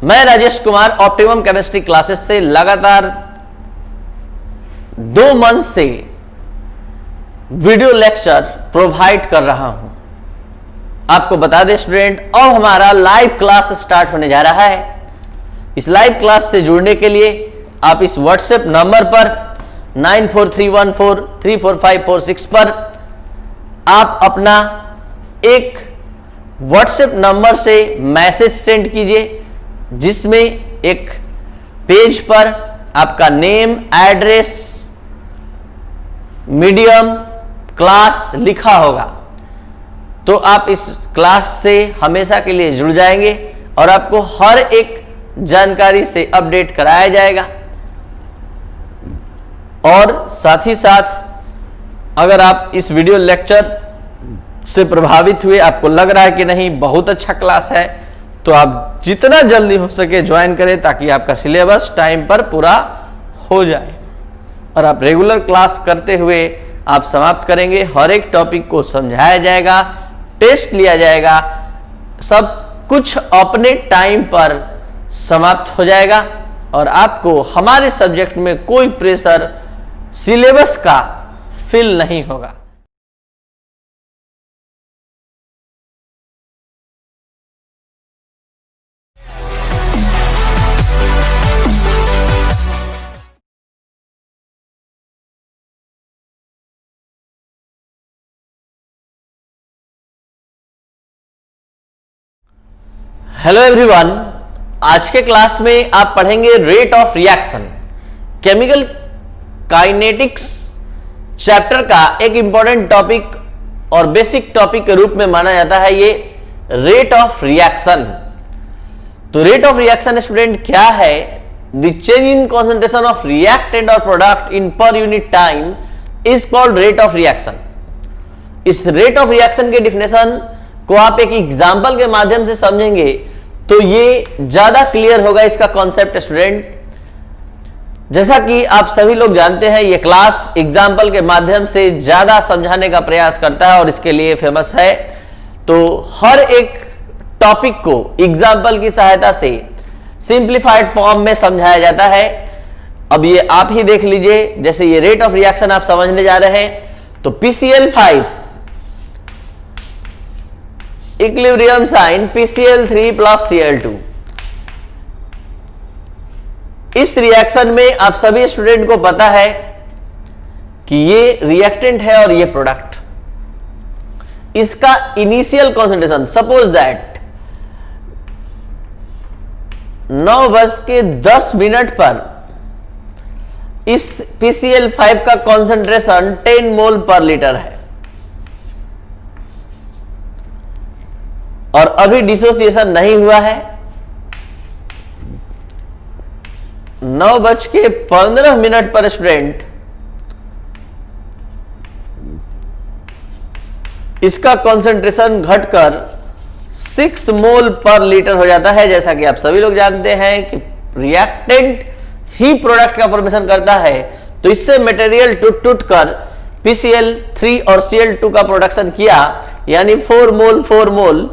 मैं Rajesh Kumar optimum chemistry classes से लगातार 2 मंथ से वीडियो लेक्चर प्रोवाइड कर रहा हूं। आपको बता दें स्टूडेंट, अब हमारा लाइव क्लास स्टार्ट होने जा रहा है। इस लाइव क्लास से जुड़ने के लिए आप इस व्हाट्सएप नंबर पर 9431434546 पर आप अपना एक व्हाट्सएप नंबर से मैसेज सेंड कीजिए, जिसमें एक पेज पर आपका नेम, एड्रेस, मीडियम, क्लास लिखा होगा। तो आप इस क्लास से हमेशा के लिए जुड़ जाएंगे और आपको हर एक जानकारी से अपडेट कराया जाएगा। और साथ ही साथ अगर आप इस वीडियो लेक्चर से प्रभावित हुए, आपको लग रहा है कि नहीं बहुत अच्छा क्लास है, तो आप जितना जल्दी हो सके ज्वाइन करें, ताकि आपका सिलेबस टाइम पर पूरा हो जाए और आप रेगुलर क्लास करते हुए आप समाप्त करेंगे। हर एक टॉपिक को समझाया जाएगा, टेस्ट लिया जाएगा, सब कुछ अपने टाइम पर समाप्त हो जाएगा और आपको हमारे सब्जेक्ट में कोई प्रेशर सिलेबस का फील नहीं होगा। हेलो एवरीवन, आज के क्लास में आप पढ़ेंगे rate of reaction. Chemical kinetics chapter का एक इंपॉर्टेंट टॉपिक और बेसिक टॉपिक के रूप में माना जाता है ये रेट ऑफ रिएक्शन। तो रेट ऑफ रिएक्शन स्टूडेंट क्या है? The change in concentration of reactant और product in per unit time is called rate of reaction. इस रेट ऑफ रिएक्शन के डिफिनेशन को आप एक एग्जाम्पल के माध्यम से समझेंगे तो ये ज्यादा क्लियर होगा इसका कॉन्सेप्ट स्टूडेंट। जैसा कि आप सभी लोग जानते हैं, ये क्लास एग्जाम्पल के माध्यम से ज्यादा समझाने का प्रयास करता है और इसके लिए फेमस है। तो हर एक टॉपिक को एग्जाम्पल की सहायता से सिंप्लीफाइड फॉर्म में समझाया जाता है। अब ये आप ही देख लीजिए, जैसे ये रेट ऑफ रिएक्शन आप समझने जा रहे हैं, तो PCl5 equilibrium sign PCl3 plus Cl2। इस रिएक्शन में आप सभी स्टूडेंट को पता है कि ये रिएक्टेंट है और ये प्रोडक्ट। इसका इनिशियल कॉन्सेंट्रेशन, सपोज दैट 9:10 पर इस PCl5 का कॉन्सेंट्रेशन 10 मोल पर लीटर है और अभी डिसोसिएशन नहीं हुआ है। 9:15 पर स्टूडेंट इसका कॉन्सेंट्रेशन घटकर 6 मोल पर लीटर हो जाता है। जैसा कि आप सभी लोग जानते हैं कि रिएक्टेंट ही प्रोडक्ट का फॉर्मेशन करता है, तो इससे मटेरियल टूट कर PCl3 और Cl2 का प्रोडक्शन किया, यानी 4 मोल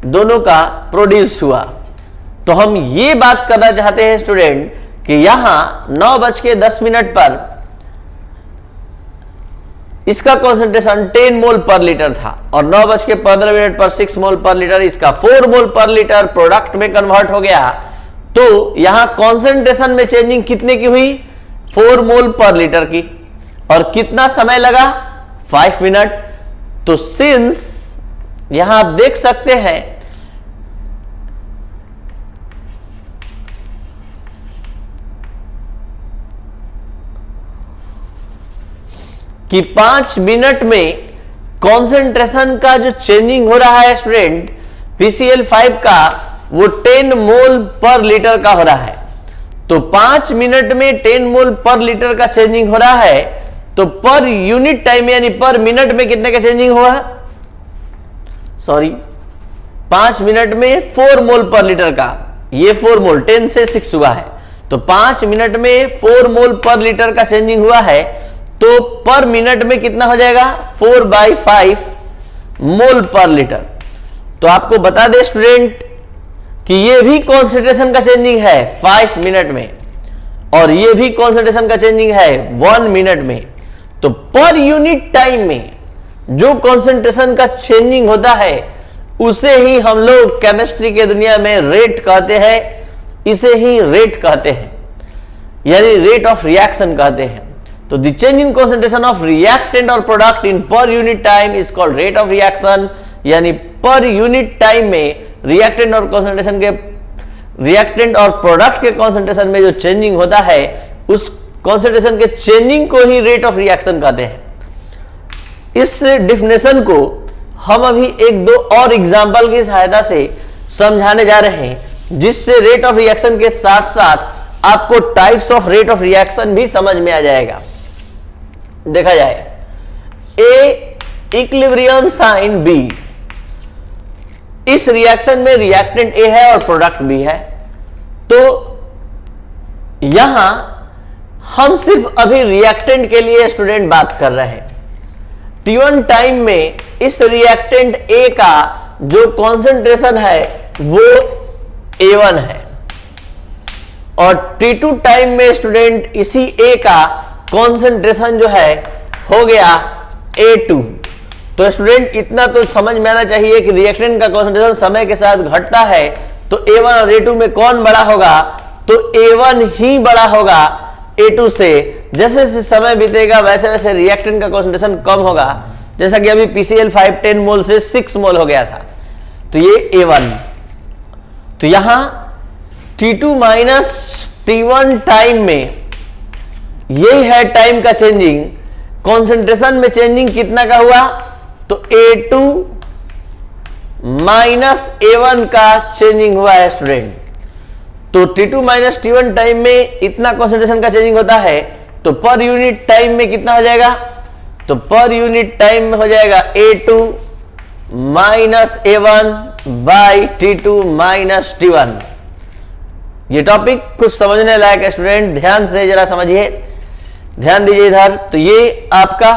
दोनों का प्रोड्यूस हुआ। तो हम ये बात करना चाहते हैं स्टूडेंट कि यहां 9:10 पर इसका कॉन्सेंट्रेशन 10 मोल पर लीटर था और 9:15 पर 6 मोल पर लीटर, इसका 4 मोल पर लीटर प्रोडक्ट में कन्वर्ट हो गया। तो यहां कॉन्सेंट्रेशन में चेंजिंग कितने की हुई? 4 मोल पर लीटर की। और कितना समय लगा? 5 मिनट। तो सिंस यहां आप देख सकते हैं कि 5 मिनट में कॉन्सेंट्रेशन का जो चेंजिंग हो रहा है स्टूडेंट PCl5 का, वो 10 मोल पर लीटर का हो रहा है। तो 5 मिनट में 10 मोल पर लीटर का चेंजिंग हो रहा है, तो पर यूनिट टाइम यानी पर मिनट में कितने का चेंजिंग हुआ? 5 मिनट में 4 मोल पर लीटर का। ये 4 मोल 10 से 6 हुआ है, तो 5 मिनट में 4 मोल पर लीटर का चेंजिंग हुआ है। तो पर मिनट में कितना हो जाएगा? 4/5 मोल पर लीटर। तो आपको बता दें स्टूडेंट, कि ये भी कॉन्सेंट्रेशन का चेंजिंग है 5 मिनट में और ये भी कॉन्सेंट्रेशन का चेंजिंग है 1 मिनट में, तो पर यूनिट टाइम में जो कॉन्सेंट्रेशन का चेंजिंग होता है उसे ही हम लोग केमिस्ट्री के दुनिया में रेट कहते हैं, इसे ही रेट कहते हैं, यानी रेट ऑफ रिएक्शन कहते हैं। तो the change in concentration of reactant और product in per unit time is called rate of reaction, यानी पर यूनिट टाइम में रिएक्टेंट और कॉन्सेंट्रेशन के रिएक्टेंट और प्रोडक्ट के कॉन्सेंट्रेशन में जो चेंजिंग होता है उस कॉन्सेंट्रेशन के चेंजिंग को ही रेट ऑफ रिएक्शन कहते हैं। इस डेफिनेशन को हम अभी एक दो और एग्जांपल की सहायता से समझाने जा रहे हैं, जिससे रेट ऑफ रिएक्शन के साथ साथ आपको types of rate of reaction भी समझ में आ जाएगा। देखा जाए, ए इक्विलिब्रियम साइन बी, इस रिएक्शन में रिएक्टेंट ए है और प्रोडक्ट बी है, तो यहां हम सिर्फ अभी रिएक्टेंट के लिए स्टूडेंट बात कर रहे हैं। T1 टाइम में इस रिएक्टेंट ए का जो कॉन्सेंट्रेशन है वो A1 है और T2 टाइम में स्टूडेंट इसी ए का कॉन्सेंट्रेशन जो है हो गया A2। तो स्टूडेंट इतना तो समझ में आना चाहिए कि रिएक्टेंट का कॉन्सेंट्रेशन समय के साथ घटता है, तो A1 और A2 में कौन बड़ा होगा, तो A1 ही बड़ा होगा A2 से। जैसे जैसे समय बीतेगा वैसे वैसे रिएक्टेंट का कॉन्सेंट्रेशन कम होगा, जैसा कि अभी PCl 510 मोल से 6 मोल हो गया था, तो ये A1। तो यहां T2 माइनस T1 टाइम में यही है टाइम का चेंजिंग, कॉन्सेंट्रेशन में चेंजिंग कितना का हुआ, तो A2 माइनस A1 का चेंजिंग हुआ है स्टूडेंट। तो T2 माइनस T1 टाइम में इतना कॉन्सेंट्रेशन का चेंजिंग होता है, तो पर यूनिट टाइम में कितना हो जाएगा, तो पर यूनिट टाइम में हो जाएगा A2 minus A1 by T2 minus T1। ये टॉपिक कुछ समझने लायक है स्टूडेंट, ध्यान से जरा समझिए, ध्यान दीजिए इधर। तो ये आपका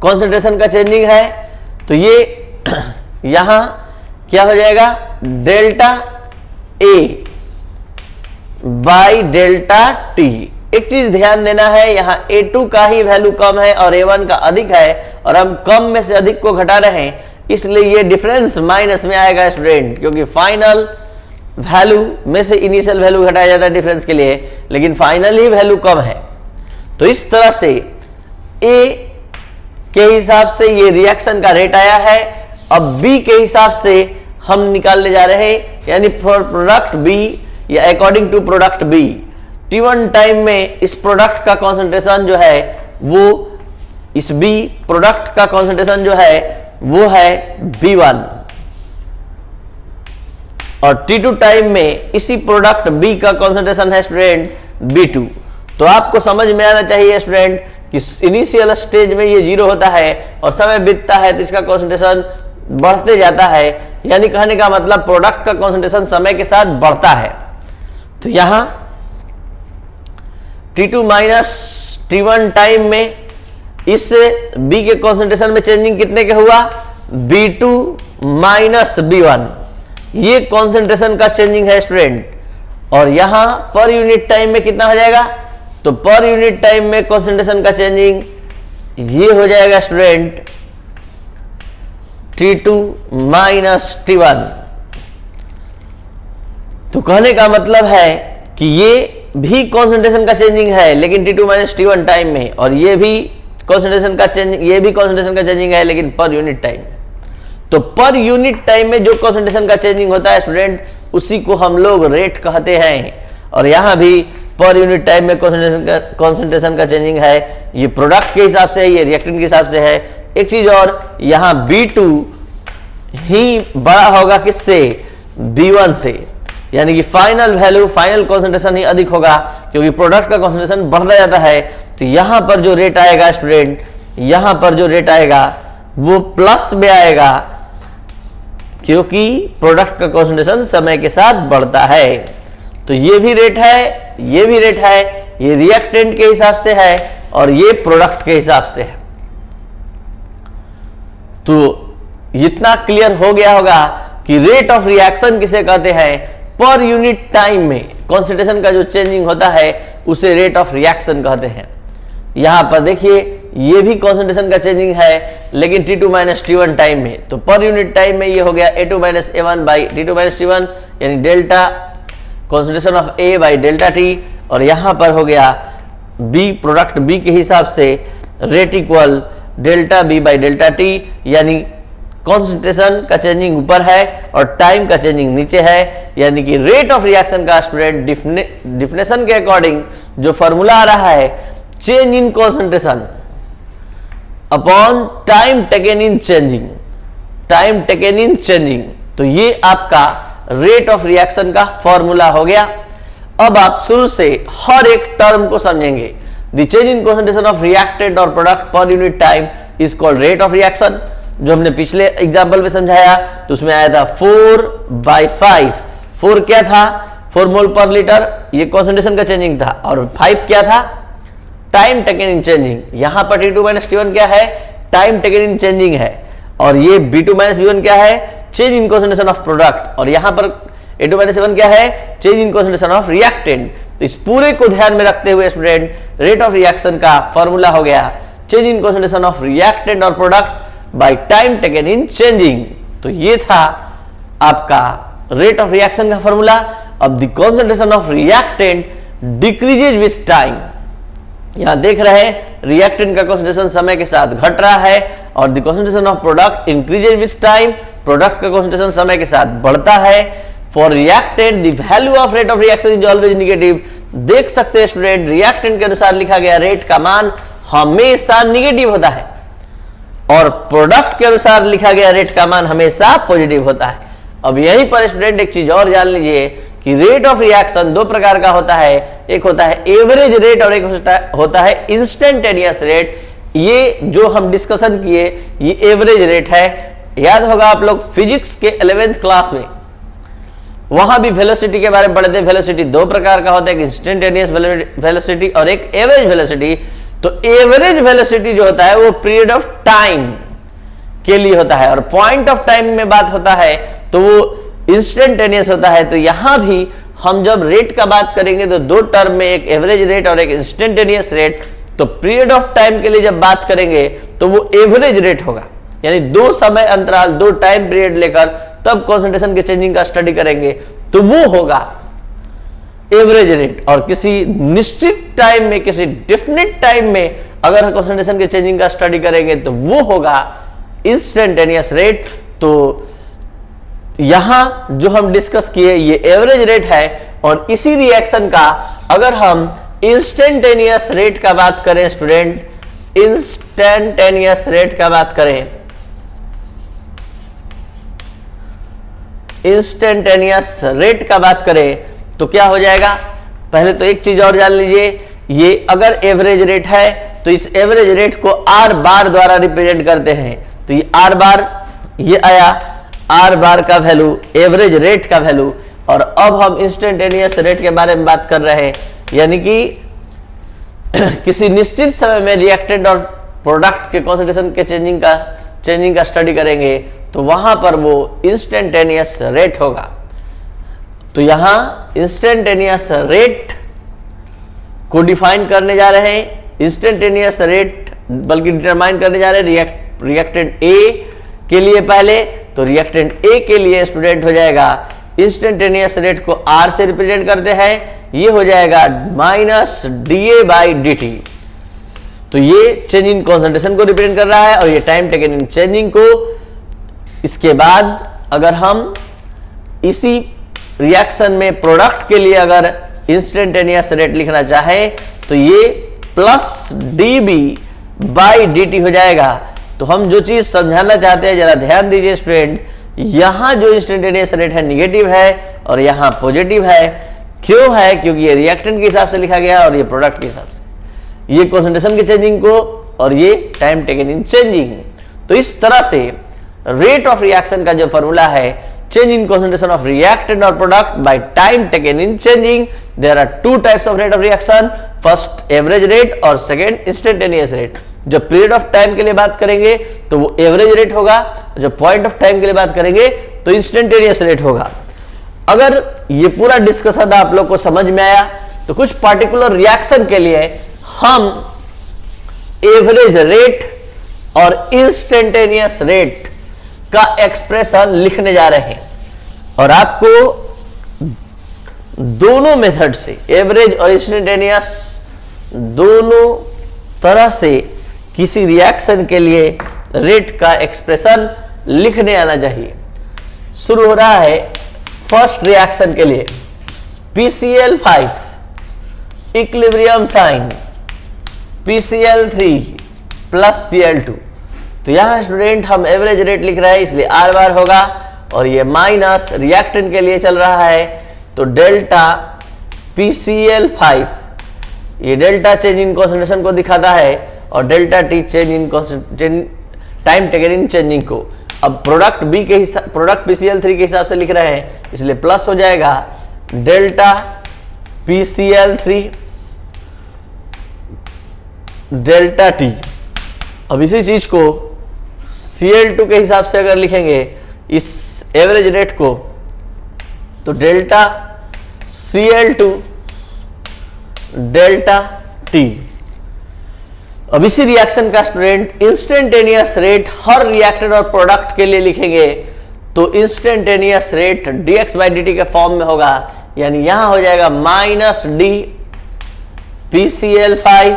कॉन्सेंट्रेशन का चेंजिंग है, तो ये यहां क्या हो जाएगा, delta A by delta T. एक चीज ध्यान देना है, यहां A2 का ही वैल्यू कम है और A1 का अधिक है, और हम कम में से अधिक को घटा रहे हैं, इसलिए ये डिफरेंस माइनस में आएगा स्टूडेंट, क्योंकि फाइनल वैल्यू में से इनिशियल वैल्यू घटाया जाता है डिफरेंस के लिए, लेकिन फाइनल ही वैल्यू कम है। तो इस तरह से A के हिसाब से ये रिएक्शन का रेट आया है। अब B के हिसाब से हम निकालने जा रहे हैं, यानी फॉर प्रोडक्ट B या according to product B, T1 time में इस प्रोडक्ट का कॉन्सेंट्रेशन जो है वो, इस B प्रोडक्ट का कॉन्सेंट्रेशन जो है वो है B1 और T2 टाइम में इसी प्रोडक्ट B का कॉन्सेंट्रेशन है स्टूडेंट B2। तो आपको समझ में आना चाहिए स्टूडेंट कि इनिशियल स्टेज में ये 0 होता है और समय बीतता है तो इसका कॉन्सेंट्रेशन बढ़ते जाता है, यानी कहने का मतलब प्रोडक्ट का कॉन्सेंट्रेशन समय के साथ बढ़ता है। तो यहां T2 माइनस T1 टाइम में इस B के कॉन्सेंट्रेशन में चेंजिंग कितने के हुआ, B2 माइनस B1, ये कॉन्सेंट्रेशन का चेंजिंग है स्टूडेंट। और यहां पर यूनिट टाइम में कितना हो जाएगा, तो पर यूनिट टाइम में कॉन्सेंट्रेशन का चेंजिंग ये हो जाएगा स्टूडेंट T2 माइनस T1। तो कहने का मतलब है कि ये भी कॉन्सेंट्रेशन का चेंजिंग है, लेकिन T2 माइनस T1 टाइम में, और ये भी कॉन्सेंट्रेशन का चेंजिंग, ये भी कॉन्सेंट्रेशन का चेंजिंग है, लेकिन पर यूनिट टाइम में। तो पर यूनिट टाइम में जो कॉन्सेंट्रेशन का चेंजिंग होता है स्टूडेंट, उसी को हम लोग रेट कहते हैं। और यहां भी पर यूनिट टाइम में कॉन्सेंट्रेशन का चेंजिंग है, ये प्रोडक्ट के हिसाब से है, ये रिएक्टेंट के हिसाब से है। एक चीज और, यहां B2 ही बड़ा होगा किससे, B1 से, यानी कि फाइनल वैल्यू, फाइनल कॉन्सेंट्रेशन ही अधिक होगा, क्योंकि प्रोडक्ट का कॉन्सेंट्रेशन बढ़ता जाता है। तो यहां पर जो रेट आएगा स्टूडेंट, यहां पर जो रेट आएगा वो प्लस में आएगा, क्योंकि प्रोडक्ट का कॉन्सेंट्रेशन समय के साथ बढ़ता है। तो ये भी रेट है, ये भी रेट है, ये रिएक्टेंट के हिसाब से है और ये प्रोडक्ट के हिसाब से है। तो इतना क्लियर हो गया होगा कि रेट ऑफ रिएक्शन किसे कहते हैं, पर यूनिट टाइम में कॉन्सेंट्रेशन का जो चेंजिंग होता है उसे रेट ऑफ रिएक्शन कहते हैं। यहां पर देखिए ये भी कॉन्सेंट्रेशन का चेंजिंग है, लेकिन T2 माइनस T1 टाइम में, तो पर यूनिट टाइम में ये हो गया A2 minus A1 by T2 minus T1, यानी delta concentration of A by delta T, और यहां पर हो गया B, प्रोडक्ट B के हिसाब से rate equal delta B by delta T, यानी कॉन्सेंट्रेशन का चेंजिंग ऊपर है और टाइम का चेंजिंग नीचे है, यानी कि रेट ऑफ रिएक्शन का स्टूडेंट डिफिनेशन के अकॉर्डिंग जो फॉर्मूला आ रहा है, change in concentration upon time taken in changing, time taken in changing, तो ये आपका रेट ऑफ रिएक्शन का फॉर्मूला हो गया। अब आप शुरू से हर एक टर्म को समझेंगे। The change in concentration of reactant और product per unit time is called rate of reaction, जो हमने पिछले एग्जाम्पल में समझाया, तो उसमें आया था 4/5। 4 क्या था, 4 मोल पर लीटर, ये कॉन्सेंट्रेशन का चेंजिंग था, और 5 क्या था, टाइम टेकन इन चेंजिंग। यहां पर T2 माइनस T1 क्या है, टाइम टेकन इन चेंजिंग है, और ये B2 माइनस B1 क्या है, change in concentration of product, और यहां पर A2 माइनस A1 क्या है, change in concentration of reactant. तो इस पूरे को ध्यान में रखते हुए स्टूडेंट रेट ऑफ रिएक्शन का फॉर्मूला हो गया change in concentration of reactant और product by time taken in changing. तो ये था आपका रेट ऑफ रिएक्शन का फॉर्मूला। अब the concentration of reactant decreases with time, यहां देख रहे हैं रिएक्टेंट का कॉन्सेंट्रेशन समय के साथ घट रहा है, और the concentration of product increases with time, product का कॉन्सेंट्रेशन समय के साथ बढ़ता है। For reactant the value of rate of reaction is always negative. देख सकते हैं स्टूडेंट, रिएक्टेंट के अनुसार लिखा गया रेट का मान हमेशा निगेटिव होता है, और प्रोडक्ट के अनुसार लिखा गया रेट का मान हमेशा पॉजिटिव होता है। अब यहीं पर स्टूडेंट एक चीज और जान लीजिए कि रेट ऑफ रिएक्शन दो प्रकार का होता है, एक होता है एवरेज रेट और एक होता है इंस्टेंटेनियस रेट। ये जो हम डिस्कशन किए ये एवरेज रेट है। याद होगा आप लोग फिजिक्स के 11th क्लास में, वहां भी वेलोसिटी के बारे में पढ़े थे। वेलोसिटी दो प्रकार का होता है, एक इंस्टेंटेनियस वेलोसिटी और एक एवरेज वेलोसिटी। तो एवरेज वेलोसिटी जो होता है वो पीरियड ऑफ टाइम के लिए होता है, और पॉइंट ऑफ टाइम में बात होता है तो वो इंस्टेंटेनियस होता है। तो यहां भी हम जब रेट का बात करेंगे तो दो टर्म में, एक एवरेज रेट और एक इंस्टेंटेनियस रेट। तो पीरियड ऑफ टाइम के लिए जब बात करेंगे तो वो एवरेज रेट होगा, यानी दो समय अंतराल, दो टाइम पीरियड लेकर तब कॉन्सेंट्रेशन के चेंजिंग का स्टडी करेंगे तो वो होगा एवरेज रेट। और किसी निश्चित टाइम में, किसी डेफिनेट टाइम में अगर कॉन्सेंट्रेशन के चेंजिंग का स्टडी करेंगे तो वो होगा इंस्टेंटेनियस रेट। तो यहां जो हम डिस्कस किए ये एवरेज रेट है, और इसी रिएक्शन का अगर हम इंस्टेंटेनियस रेट का बात करें स्टूडेंट, इंस्टेंटेनियस रेट का बात करें, इंस्टेंटेनियस रेट का बात करें तो क्या हो जाएगा। पहले तो एक चीज और जान लीजिए, ये अगर एवरेज रेट है तो इस एवरेज रेट को आर बार द्वारा रिप्रेजेंट करते हैं। तो ये आर बार, ये आया आर बार का वैल्यू, एवरेज रेट का वैल्यू। और अब हम इंस्टेंटेनियस रेट के बारे में बात कर रहे हैं, यानी कि किसी निश्चित समय में रिएक्टेंट और प्रोडक्ट के कॉन्सेंट्रेशन के चेंजिंग का स्टडी करेंगे तो वहां पर वो इंस्टेंटेनियस रेट होगा। तो यहां इंस्टेंटेनियस रेट को डिफाइन करने जा रहे हैं, इंस्टेंटेनियस रेट बल्कि डिटरमाइन करने जा रहे हैं रिएक्टेंट ए के लिए पहले। तो रिएक्टेंट ए के लिए स्टूडेंट हो जाएगा, इंस्टेंटेनियस रेट को आर से रिप्रेजेंट करते हैं, ये हो जाएगा minus D A by D T. तो ये चेंज इन कॉन्सेंट्रेशन को रिप्रेजेंट कर रहा है और ये टाइम टेकन इन चेंजिंग को। इसके बाद अगर हम इसी रिएक्शन में प्रोडक्ट के लिए अगर इंस्टेंटेनियस रेट लिखना चाहें तो ये plus D B by D T हो जाएगा। तो हम जो चीज समझाना चाहते हैं जरा ध्यान दीजिए स्टूडेंट, यहां जो इंस्टेंटेनियस रेट है निगेटिव है और यहां पॉजिटिव है। क्यों है? क्योंकि ये रिएक्टेंट के हिसाब से लिखा गया और ये प्रोडक्ट के हिसाब से, ये कॉन्सेंट्रेशन के चेंजिंग को और ये टाइम टेकन इन चेंजिंग। तो इस तरह से रेट ऑफ रिएक्शन का जो फॉर्मूला है, change in concentration of reactant or product by time taken in changing. There are two types of rate of reaction, first average rate और second instantaneous rate. जो period of time के लिए बात करेंगे तो वो एवरेज रेट होगा, जो पॉइंट ऑफ टाइम के लिए बात करेंगे तो इंस्टेंटेनियस रेट होगा। अगर ये पूरा डिस्कशन आप लोग को समझ में आया तो कुछ पार्टिकुलर रिएक्शन के लिए हम एवरेज रेट और इंस्टेंटेनियस रेट का एक्सप्रेशन लिखने जा रहे हैं और आपको दोनों मेथड से, एवरेज और इंस्टेंटेनियस दोनों तरह से किसी रिएक्शन के लिए रेट का एक्सप्रेशन लिखने आना चाहिए। शुरू हो रहा है फर्स्ट रिएक्शन के लिए, PCl5 equilibrium sign PCl3 plus Cl2। तो यहां स्टूडेंट हम एवरेज रेट लिख रहे हैं इसलिए R बार होगा और ये माइनस रिएक्टेंट के लिए चल रहा है तो डेल्टा PCl5, ये डेल्टा चेंज इन कॉन्सेंट्रेशन को दिखाता है और delta T change in time taken in changing को। अब प्रोडक्ट PCl3 के हिसाब से लिख रहे हैं इसलिए प्लस हो जाएगा डेल्टा PCl3 डेल्टा T। अब इसी चीज को Cl2 के हिसाब से अगर लिखेंगे इस एवरेज रेट को तो डेल्टा Cl2 डेल्टा T। अब इसी रिएक्शन का स्टूडेंट इंस्टेंटेनियस रेट हर रिएक्टेंट और प्रोडक्ट के लिए लिखेंगे तो instantaneous rate dx by dt के फॉर्म में होगा, यानी यहां हो जाएगा minus d PCl5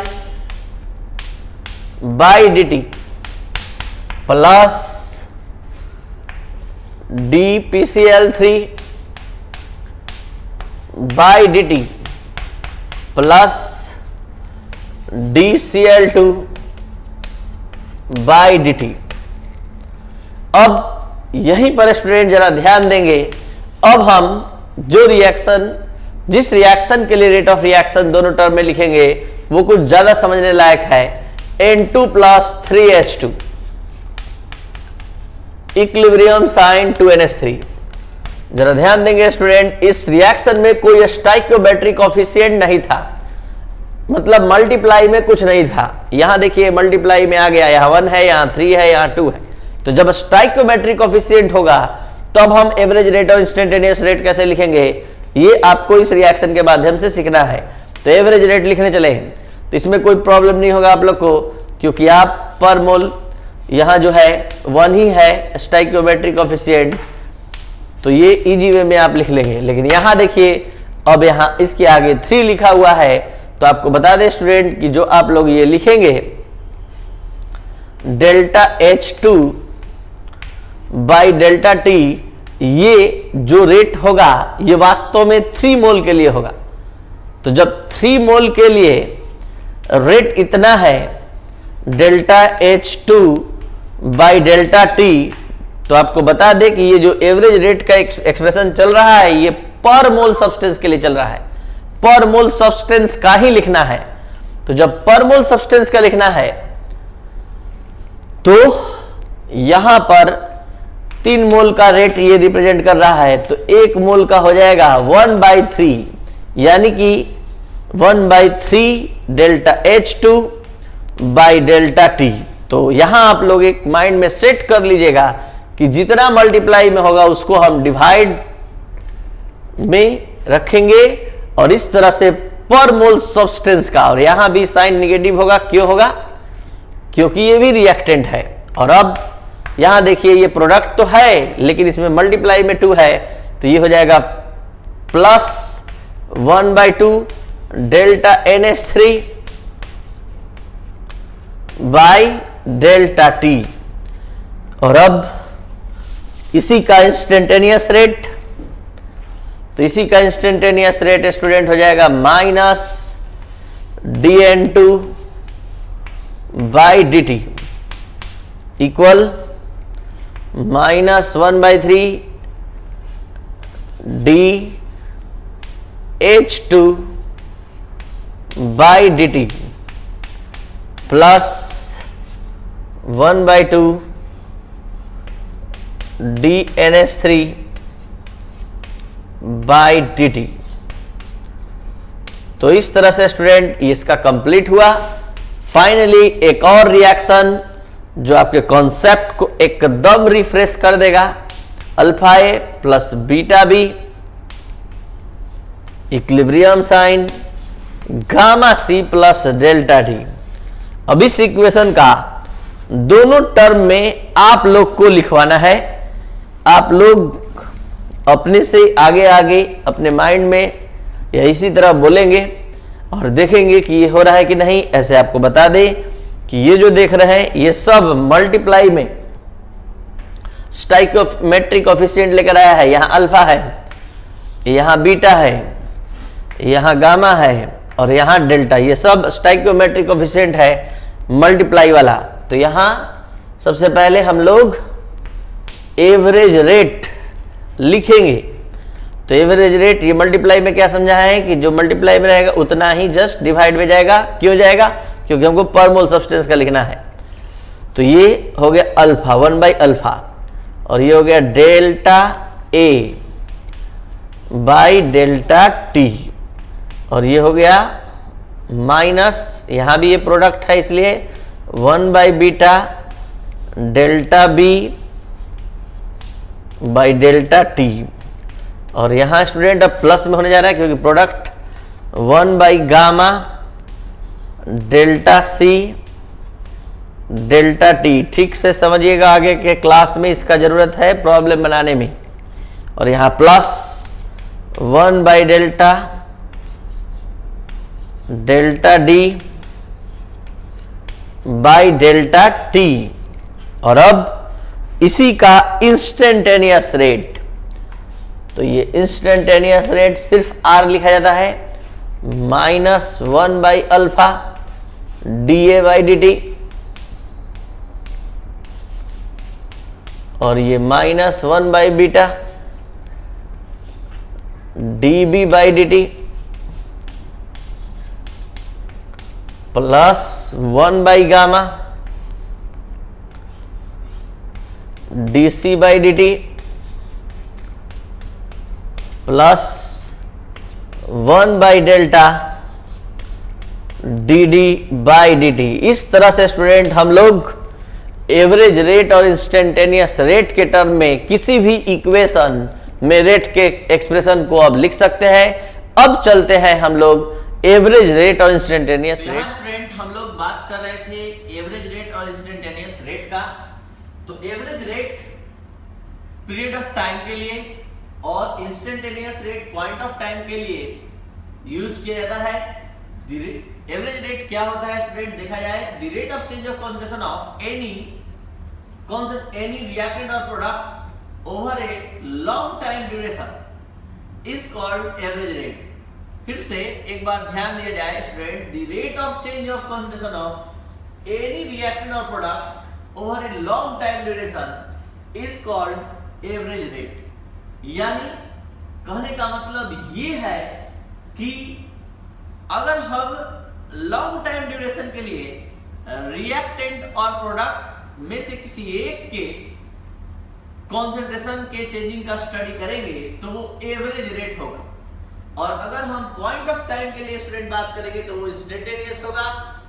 by dt plus d PCl3 by dt plus dCl2 by dt। अब यहीं पर स्टूडेंट जरा ध्यान देंगे, अब हम जो रिएक्शन, जिस रिएक्शन के लिए रेट ऑफ रिएक्शन दोनों टर्म में लिखेंगे वो कुछ ज्यादा समझने लायक है। N2 plus 3H2 equilibrium sign 2NH3। जरा ध्यान देंगे स्टूडेंट, इस रिएक्शन में कोई स्टाइकियोमेट्रिक कोएफिशिएंट नहीं था, मतलब मल्टीप्लाई में कुछ नहीं था। यहां देखिए मल्टीप्लाई में आ गया, यहां 1 है, यहां 3 है, यहां 2 है। तो जब स्टाइकियोमेट्रिक कोएफिशिएंट होगा तब हम एवरेज रेट और इंस्टेंटेनियस रेट कैसे लिखेंगे ये आपको इस रिएक्शन के माध्यम से सीखना है। तो एवरेज रेट लिखने चले हैं तो इसमें कोई प्रॉब्लम नहीं होगा आप लोग को, क्योंकि आप पर मोल यहां जो है 1 ही है स्टाइकियोमेट्रिक कोएफिशिएंट, तो ये इजी वे में आप लिख लेंगे। लेकिन यहां देखिए अब यहां इसके आगे 3 लिखा हुआ है, तो आपको बता दें स्टूडेंट कि जो आप लोग ये लिखेंगे delta H2 by delta T, ये जो रेट होगा ये वास्तव में 3 मोल के लिए होगा। तो जब 3 मोल के लिए रेट इतना है delta H2 by delta T, तो आपको बता दें कि ये जो एवरेज रेट का एक्सप्रेशन चल रहा है ये पर मोल सब्सटेंस के लिए चल रहा है। पर मोल सब्सटेंस का ही लिखना है। तो जब पर मोल सब्सटेंस का लिखना है तो यहां पर 3 मोल का रेट ये रिप्रेजेंट कर रहा है, तो 1 मोल का हो जाएगा 1/3, यानी कि 1/3 delta H2 by delta T। तो यहां आप लोग एक माइंड में सेट कर लीजिएगा कि जितना मल्टीप्लाई में होगा उसको हम डिवाइड में रखेंगे और इस तरह से पर मोल सब्सटेंस का, और यहां भी साइन निगेटिव होगा। क्यों होगा? क्योंकि ये भी रिएक्टेंट है। और अब यहां देखिए ये प्रोडक्ट तो है लेकिन इसमें मल्टीप्लाई में 2 है, तो ये हो जाएगा plus 1/2 delta NH3 by delta T। और अब इसी का इंस्टेंटेनियस रेट, तो इसी का इंस्टेंटेनियस रेट स्टूडेंट हो जाएगा minus dN2 by dt equal minus 1/3 dH2 by dt plus 1/2 dNH3 by dt। तो इस तरह से स्टूडेंट इसका कंप्लीट हुआ। फाइनली एक और रिएक्शन जो आपके कॉन्सेप्ट को एकदम रिफ्रेश कर देगा, alpha A plus beta B, equilibrium sign gamma C plus delta D. अब इस इक्वेशन का दोनों टर्म में आप लोग को लिखवाना है। आप लोग अपने से आगे आगे अपने माइंड में या इसी तरह बोलेंगे और देखेंगे कि ये हो रहा है कि नहीं। ऐसे आपको बता दें कि ये जो देख रहे हैं ये सब मल्टीप्लाई में स्टाइकोमेट्रिक कोफिशिएंट लेकर आया है। यहां अल्फा है, यहां बीटा है, यहां गामा है और यहां डेल्टा। ये सब स्टाइकोमेट्रिक कोफिशिएंट है मल्टीप्लाई वाला। तो यहां सबसे पहले हम लोग एवरेज रेट लिखेंगे। तो एवरेज रेट ये मल्टीप्लाई में क्या समझा है कि जो मल्टीप्लाई में रहेगा उतना ही जस्ट डिवाइड में जाएगा। क्यों जाएगा? क्योंकि हमको पर मोल सब्सटेंस का लिखना है। तो ये हो गया अल्फा 1 बाई अल्फा और ये हो गया delta A by delta T और ये हो गया माइनस, यहां भी ये प्रोडक्ट है इसलिए 1 by beta delta B by delta T और यहां स्टूडेंट अब प्लस में होने जा रहा है क्योंकि product 1 by gamma delta C delta T. ठीक से समझिएगा, आगे के क्लास में इसका जरूरत है प्रॉब्लम बनाने में। और यहां plus 1 by delta delta D by delta T और अब इसी का इंस्टेंटेनियस रेट। तो ये इंस्टेंटेनियस रेट सिर्फ आर लिखा जाता है minus 1 by alpha D A by D T और ये minus 1 by beta D B by D T plus 1 by gamma D C by D T plus 1 by delta D D by D T. इस तरह से student हम लोग average rate और instantaneous rate के term में किसी भी इक्वेशन में रेट के एक्सप्रेशन को अब लिख सकते हैं। अब चलते हैं हम लोग एवरेज रेट और इंस्टेंटेनियस रेट। स्टूडेंट हम लोग बात कर रहे थे एवरेज रेट और इंस्टेंटेनियस रेट का। तो average rate period of time के लिए और instantaneous rate point of time के लिए यूज किया जाता है। एवरेज रेट क्या होता है स्टूडेंट? देखा जाए the rate of change of concentration of any reactant और product over a long time duration is called average rate. फिर से एक बार ध्यान दिया जाए student, the rate of change of concentration of any reactant और product over a long time duration is called average rate. यानी कहने का मतलब ये है कि अगर हम लॉन्ग टाइम ड्यूरेशन के लिए रिएक्टेंट और प्रोडक्ट में से किसी एक के कॉन्सेंट्रेशन के चेंजिंग का स्टडी करेंगे तो वो एवरेज रेट होगा। और अगर हम पॉइंट ऑफ टाइम के लिए स्टूडेंट बात करेंगे तो वो इंस्टेंटेनियस होगा।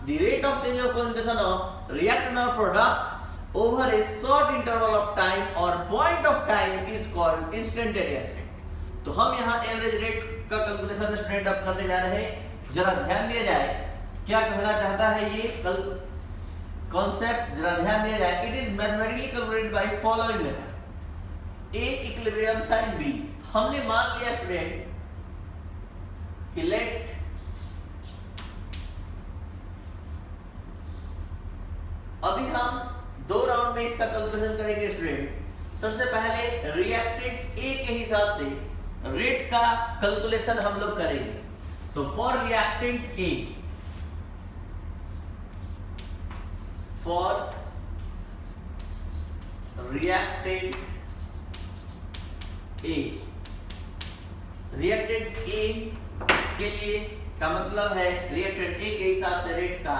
The rate of change of concentration of reactant और product over a short interval of time और point of time is called instantaneous rate. तो हम यहाँ एवरेज रेट का कैलकुलेशन स्टूडेंट अब करने जा रहे हैं। जरा ध्यान दिया जाए क्या कहना चाहता है ये कॉन्सेप्ट, जरा ध्यान दिया जाए। It is mathematically calculated by following method. A equilibrium sign B. हमने मान लिया स्टूडेंट कि लेट अभी हम 2 राउंड में इसका कैलकुलेशन करेंगे स्टूडेंट। सबसे पहले रिएक्टेंट ए के हिसाब से रेट का कैलकुलेशन हम लोग करेंगे। तो for reactant A, for reactant A, reactant A के लिए का मतलब है रिएक्टेंट ए के हिसाब से रेट का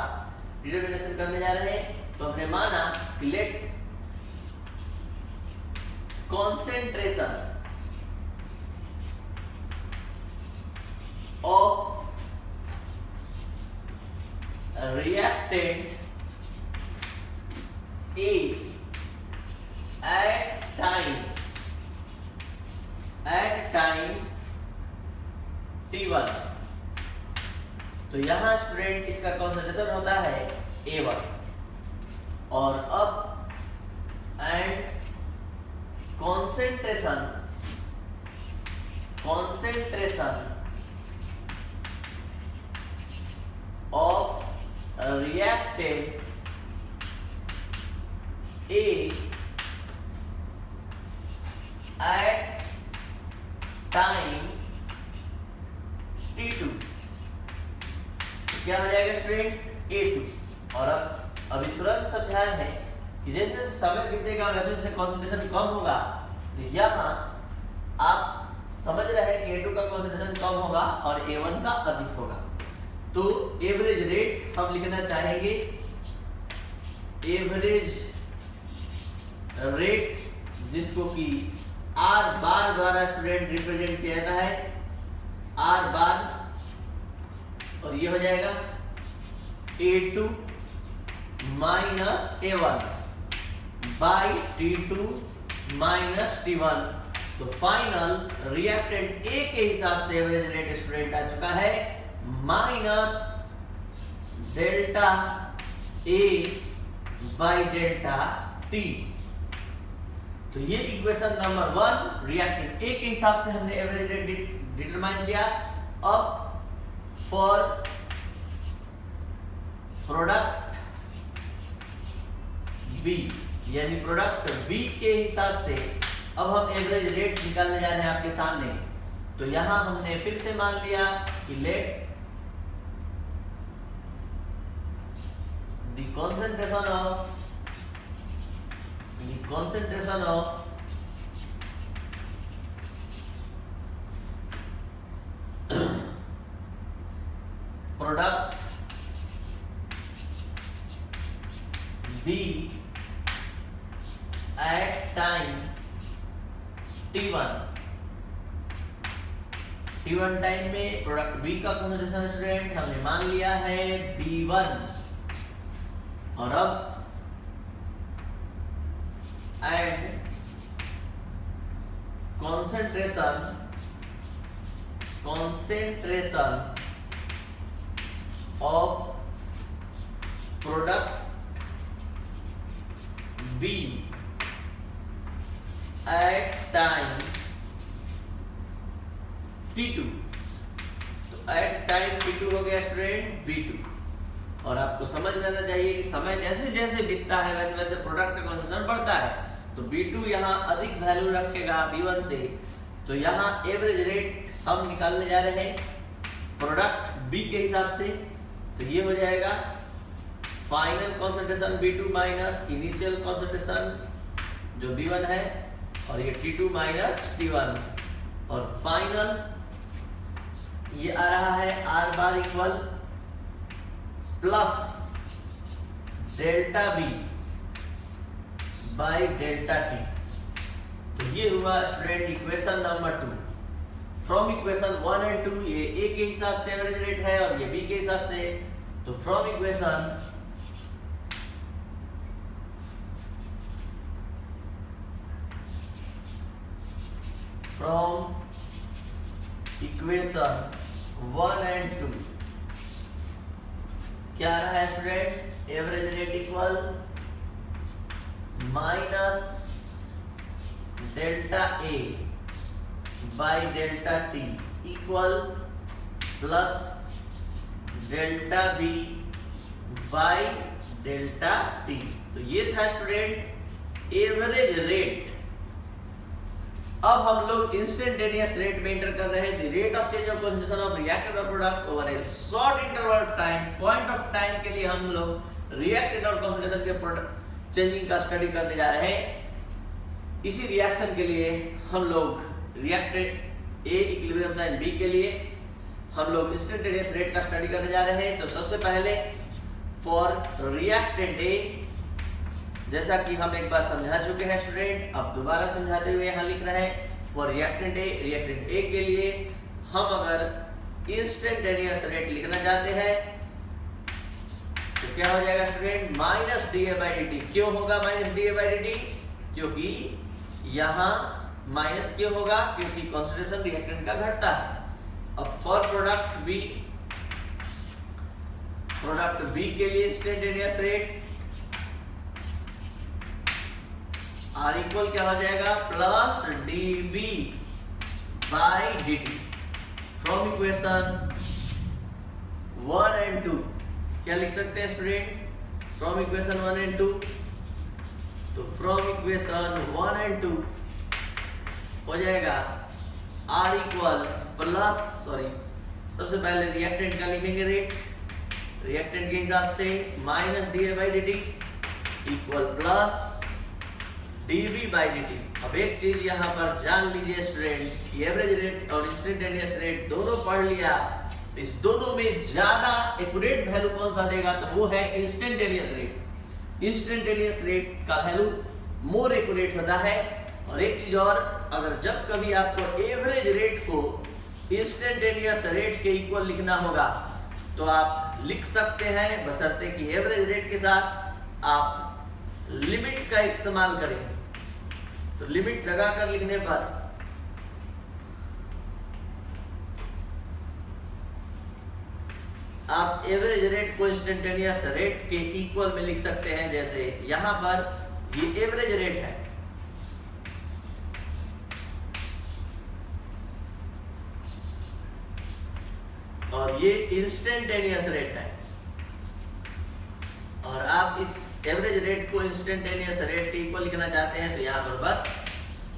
डिटरमिनेशन करने जा रहे हैं। तो हमने माना कि let concentration of reactant A at time T1। तो यहां स्टूडेंट इसका कॉन्सेंट्रेशन होता है A1। और अब and concentration of reactant A at time T2 क्या हो जाएगा स्टूडेंट A2। और अब अभी तुरंत समझाया है कि जैसे जैसे समय बीतेगा वैसे वैसे कॉन्सेंट्रेशन कम होगा। तो यहाँ आप समझ रहे हैं कि A2 का कॉन्सेंट्रेशन कम होगा और A1 का अधिक होगा। तो एवरेज रेट हम लिखना चाहेंगे, एवरेज रेट जिसको कि R बार द्वारा स्टूडेंट रिप्रेजेंट किया जाता है, R बार, और ये हो जाएगा A2 minus A1 by T2 minus T1। तो फाइनल रिएक्टेंट A के हिसाब से एवरेज रेट स्टूडेंट आ चुका है minus delta A by delta T। तो ये इक्वेशन नंबर 1 रिएक्टेंट A के हिसाब से हमने एवरेज रेट डिटरमाइन किया। अब फॉर प्रोडक्ट B यानी प्रोडक्ट B के हिसाब से अब हम एवरेज रेट निकालने जा रहे हैं आपके सामने। तो यहां हमने फिर से मान लिया कि let the concentration of product B at time T1 time में प्रोडक्ट B का कॉन्सेंट्रेशन स्टूडेंट हमने मान लिया है B1। और अब and concentration of product B at time T2। तो एट टाइम T2 हो गया स्टूडेंट B2। और आपको समझ में आना चाहिए कि समय जैसे जैसे बीतता है वैसे वैसे प्रोडक्ट का कॉन्सेंट्रेशन बढ़ता है। तो B2 यहाँ अधिक वैल्यू रखेगा B1 से। तो यहाँ एवरेज रेट हम निकालने जा रहे हैं प्रोडक्ट B के हिसाब से। तो ये हो जाएगा final concentration B2 minus initial concentration जो B1 है, और ये T2 माइनस T1। और फाइनल ये आ रहा है R bar equal plus delta B by delta T। तो ये हुआ student equation number 2। From equation 1 and 2 ये A के हिसाब से एवरेज रेट है और ये B के हिसाब से। तो from equation from equation 1 and 2 क्या रहा है स्टूडेंट? Average rate equal minus delta A by delta T equal plus delta B by delta T. तो ये था स्टूडेंट एवरेज रेट। अब हम लोग इंस्टेंटेनियस रेट में एंटर कर रहे हैं the rate of change of concentration of reactant और product over a short interval time. Point of time के लिए हम लोग रिएक्टेंट और कॉन्सेंट्रेशन के प्रोडक्ट चेंजिंग का स्टडी करने जा रहे हैं। इसी रिएक्शन के लिए हम लोग reactant A equilibrium sign B के लिए हम लोग इंस्टेंटेनियस रेट का स्टडी करने जा रहे हैं। तो सबसे पहले फॉर रिएक्टेंट ए, जैसा कि हम एक बार समझा चुके हैं स्टूडेंट, अब दोबारा समझाते हुए यहाँ लिख रहे हैं फॉर रिएक्टेंट ए के लिए हम अगर इंस्टेंटेनियस रेट लिखना चाहते हैं तो क्या हो जाएगा student? Minus D A by D T. क्यों होगा minus D A by D T? क्योंकि यहाँ माइनस क्यों होगा? क्योंकि कॉन्सेंट्रेशन रिएक्टेंट का घटता है। अब फॉर प्रोडक्ट बी के लिए इंस्टेंटेनियस रेट आर इक्वल क्या हो जाएगा, plus dB by dt from equation 1 and 2। क्या लिख सकते हैं स्टूडेंट, फ्रॉम इक्वेशन 1 एंड 2? तो फ्रॉम इक्वेशन 1 एंड 2 हो जाएगा R इक्वल प्लस, सबसे पहले रिएक्टेंट का लिखेंगे रेट, रिएक्टेंट के हिसाब से minus dA by dt equal plus dB by dt। अब एक चीज यहाँ पर जान लीजिए स्टूडेंट कि एवरेज रेट और इंस्टेंटेनियस रेट दोनों पढ़ लिया, तो इस दोनों में ज्यादा एक्यूरेट वैल्यू कौन सा देगा, तो वो है इंस्टेंटेनियस रेट। इंस्टेंटेनियस रेट का वैल्यू मोर एक्यूरेट होता है। और एक चीज और, अगर जब कभी आपको एवरेज रेट को इंस्टेंटेनियस रेट के इक्वल लिखना होगा तो आप लिख सकते हैं, बशर्ते कि एवरेज रेट के साथ आप लिमिट का इस्तेमाल करें। तो लिमिट लगाकर लिखने पर आप एवरेज रेट को इंस्टेंटेनियस रेट के इक्वल में लिख सकते हैं। जैसे यहां पर ये एवरेज रेट है, और ये इंस्टेंटेनियस रेट है, और आप इस एवरेज रेट को इंस्टेंटेनियस रेट के इक्वल लिखना चाहते हैं तो यहाँ पर बस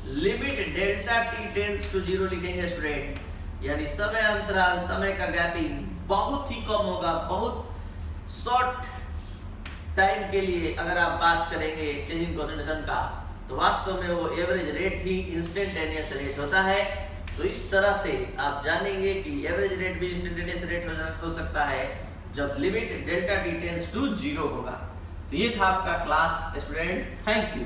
limit delta T tends to 0 लिखेंगे स्टूडेंट, यानी समय अंतराल, समय का गैपिंग बहुत ही कम होगा। बहुत शॉर्ट टाइम के लिए अगर आप बात करेंगे चेंज इन कंसंट्रेशन का, तो वास्तव में वो एवरेज रेट ही इंस्टेंटेनियस रेट होता है। तो इस तरह से आप जानेंगे कि एवरेज रेट भी इंस्टेंटेनियस रेट हो सकता है जब limit delta T tends to 0 होगा। तो ये था आपका क्लास स्टूडेंट, थैंक यू।